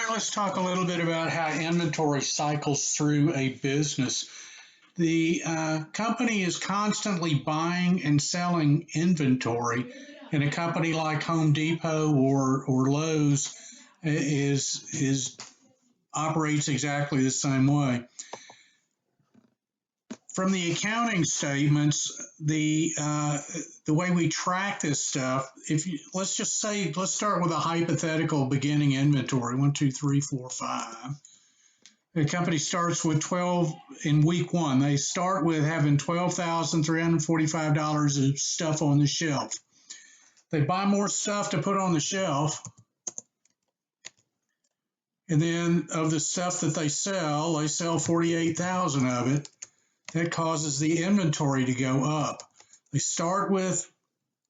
right, let's talk a little bit about how inventory cycles through a business. The company is constantly buying and selling inventory, and a company like Home Depot or Lowe's is operates exactly the same way. From the accounting statements, the way we track this stuff, let's just say, let's start with a hypothetical beginning inventory, 1, 2, 3, 4, 5. The company starts with 12 in week one. They start with having $12,345 of stuff on the shelf. They buy more stuff to put on the shelf. And then of the stuff that they sell 48,000 of it. That causes the inventory to go up. They start with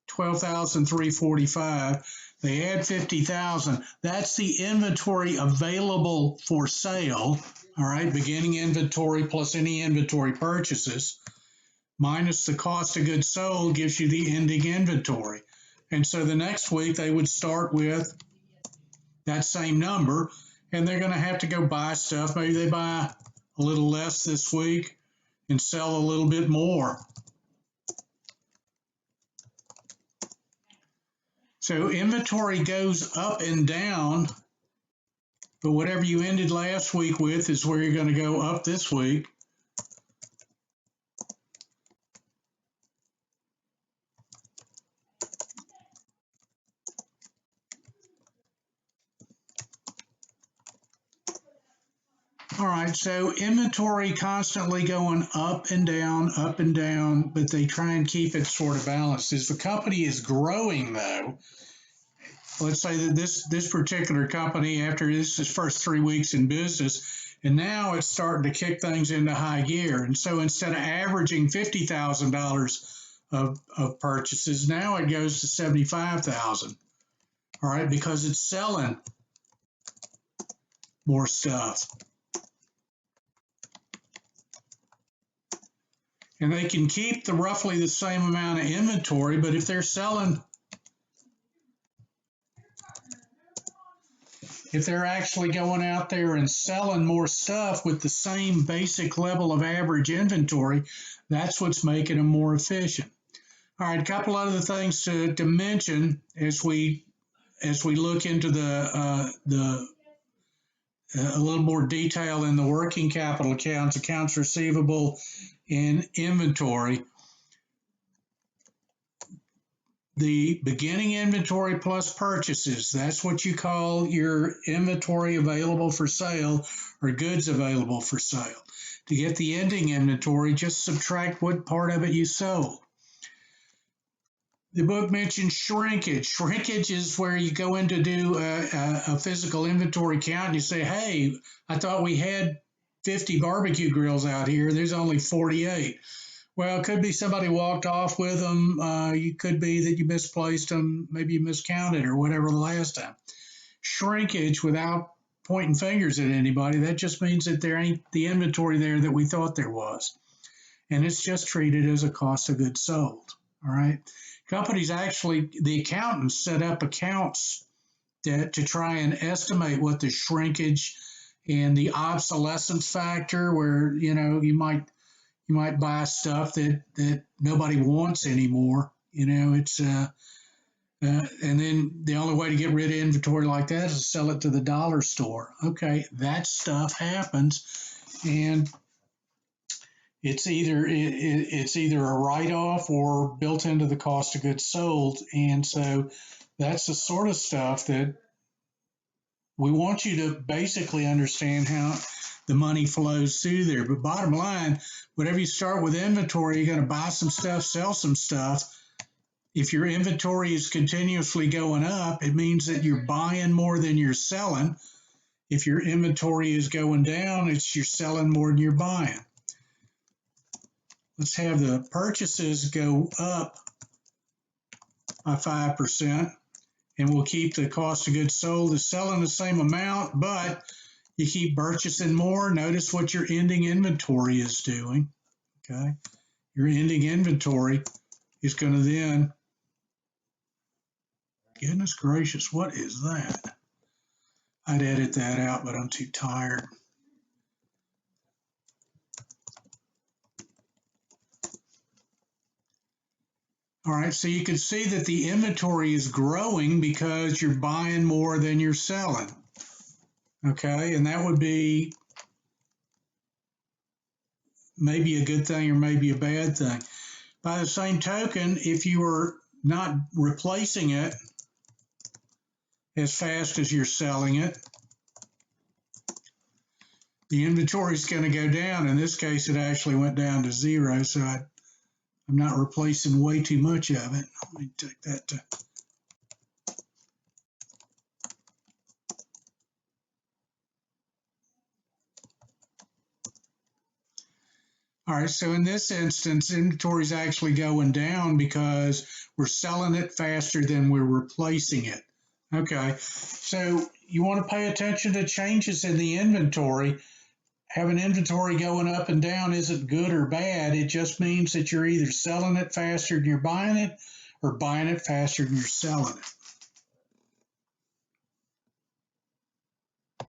12,345. They add 50,000. That's the inventory available for sale. All right, beginning inventory plus any inventory purchases minus the cost of goods sold gives you the ending inventory. And so the next week they would start with that same number, and they're going to have to go buy stuff. Maybe they buy a little less this week and sell a little bit more. So inventory goes up and down, but whatever you ended last week with is where you're going to go up this week. All right, so inventory constantly going up and down, but they try and keep it sort of balanced. As the company is growing, though, let's say that this particular company, after this is first 3 weeks in business, and now it's starting to kick things into high gear. And so instead of averaging $50,000 of purchases, now it goes to 75,000. All right, because it's selling more stuff. And they can keep roughly the same amount of inventory, but if they're actually going out there and selling more stuff with the same basic level of average inventory, that's what's making them more efficient. All right, a couple other things to mention as we look into a little more detail in the working capital accounts receivable, and inventory. The beginning inventory plus purchases, that's what you call your inventory available for sale or goods available for sale. To get the ending inventory, just subtract what part of it you sold. The book mentions shrinkage. Shrinkage is where you go in to do a physical inventory count and you say, hey, I thought we had 50 barbecue grills out here. There's only 48. Well, it could be somebody walked off with them. It could be that you misplaced them. Maybe you miscounted or whatever the last time. Shrinkage, without pointing fingers at anybody, that just means that there ain't the inventory there that we thought there was. And it's just treated as a cost of goods sold. All right. Companies actually, the accountants set up accounts to try and estimate what the shrinkage and the obsolescence factor, where you might buy stuff that nobody wants anymore. It's and then the only way to get rid of inventory like that is to sell it to the dollar store. Okay, that stuff happens, and it's either a write-off or built into the cost of goods sold. And so that's the sort of stuff that we want you to basically understand how the money flows through there. But bottom line, whenever you start with inventory, you're going to buy some stuff, sell some stuff. If your inventory is continuously going up, it means that you're buying more than you're selling. If your inventory is going down, it's you're selling more than you're buying. Let's have the purchases go up by 5%, and we'll keep the cost of goods sold as selling the same amount, but you keep purchasing more. Notice what your ending inventory is doing. Okay, your ending inventory is going to then, goodness gracious, what is that? I'd edit that out, but I'm too tired. All right, so you can see that the inventory is growing because you're buying more than you're selling. Okay, and that would be maybe a good thing or maybe a bad thing. By the same token, if you are not replacing it as fast as you're selling it, the inventory is going to go down. In this case, it actually went down to 0, so I'm not replacing way too much of it. Let me take that to. All right, so in this instance, inventory is actually going down because we're selling it faster than we're replacing it. Okay, so you want to pay attention to changes in the inventory. Having inventory going up and down isn't good or bad. It just means that you're either selling it faster than you're buying it or buying it faster than you're selling it.